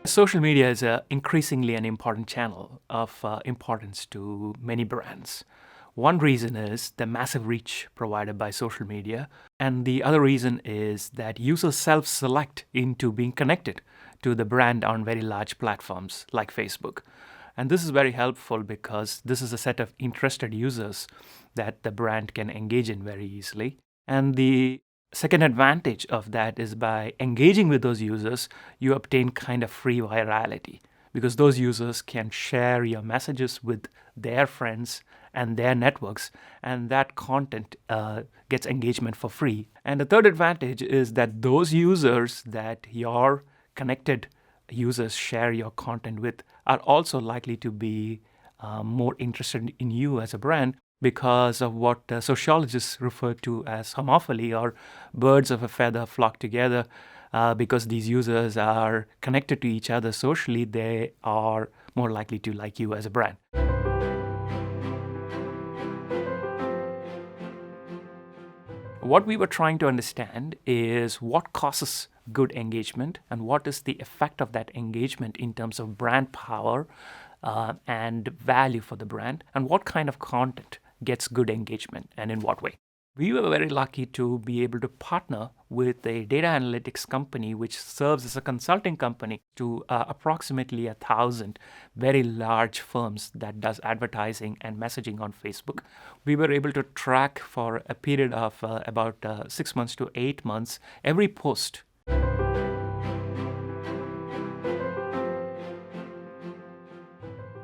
Social media is increasingly an important channel of importance to many brands. One reason is the massive reach provided by social media, and the other reason is that users self select into being connected to the brand on very large platforms like Facebook. And this is very helpful because this is a set of interested users that the brand can engage in very easily. And the second advantage of that is by engaging with those users, you obtain kind of free virality because those users can share your messages with their friends and their networks, and that content gets engagement for free. And the third advantage is that those users that your connected users share your content with are also likely to be more interested in you as a brand because of what sociologists refer to as homophily, or birds of a feather flock together. Because these users are connected to each other socially, they are more likely to like you as a brand. What we were trying to understand is what causes good engagement and what is the effect of that engagement in terms of brand power and value for the brand, and what kind of content gets good engagement and in what way. We were very lucky to be able to partner with a data analytics company which serves as a consulting company to approximately 1,000 very large firms that does advertising and messaging on Facebook. We were able to track for a period of about 6 months to 8 months every post.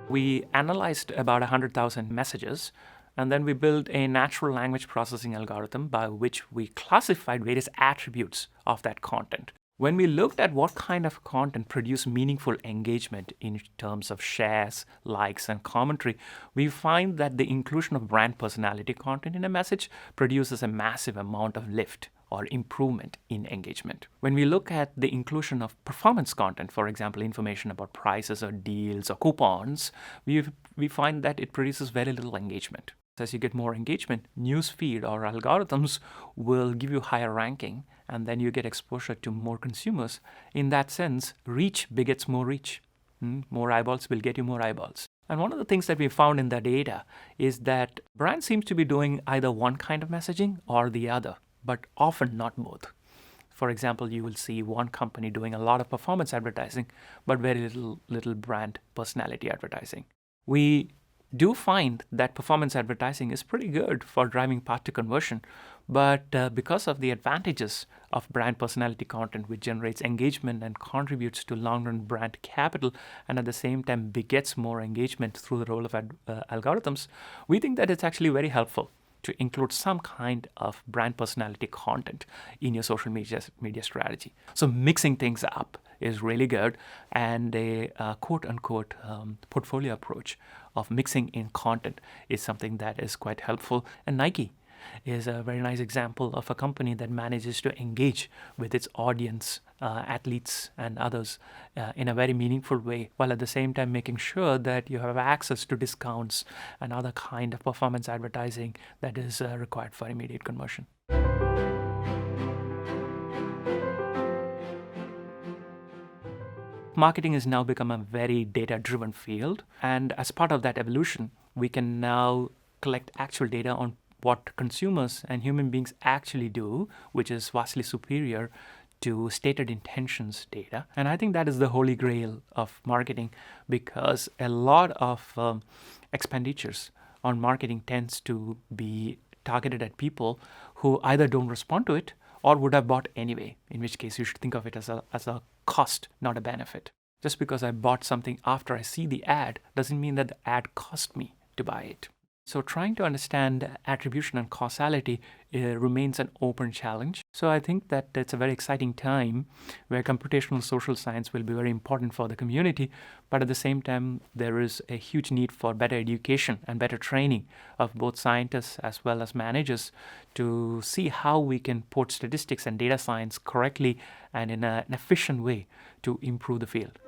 We analyzed about 100,000 messages, and then we built a natural language processing algorithm by which we classified various attributes of that content. When we looked at what kind of content produced meaningful engagement in terms of shares, likes, and commentary, we find that the inclusion of brand personality content in a message produces a massive amount of lift or improvement in engagement. When we look at the inclusion of performance content, for example, information about prices or deals or coupons, we find that it produces very little engagement. As you get more engagement, newsfeed or algorithms will give you higher ranking, and then you get exposure to more consumers. In that sense, reach begets more reach. More eyeballs will get you more eyeballs. And one of the things that we found in the data is that brands seem to be doing either one kind of messaging or the other, but often not both. For example, you will see one company doing a lot of performance advertising, but very little brand personality advertising. We do find that performance advertising is pretty good for driving path to conversion, but because of the advantages of brand personality content, which generates engagement and contributes to long-run brand capital, and at the same time begets more engagement through the role of algorithms, we think that it's actually very helpful to include some kind of brand personality content in your social media strategy. So mixing things up is really good, and a quote-unquote portfolio approach of mixing in content is something that is quite helpful. And Nike is a very nice example of a company that manages to engage with its audience, athletes and others in a very meaningful way, while at the same time making sure that you have access to discounts and other kind of performance advertising that is required for immediate conversion. Marketing has now become a very data-driven field, and as part of that evolution, we can now collect actual data on what consumers and human beings actually do, which is vastly superior to stated intentions data. And I think that is the holy grail of marketing, because a lot of expenditures on marketing tends to be targeted at people who either don't respond to it or would have bought anyway, in which case you should think of it as a cost, not a benefit. Just because I bought something after I see the ad doesn't mean that the ad cost me to buy it. So trying to understand attribution and causality remains an open challenge. So I think that it's a very exciting time where computational social science will be very important for the community, but at the same time, there is a huge need for better education and better training of both scientists as well as managers to see how we can put statistics and data science correctly and in an efficient way to improve the field.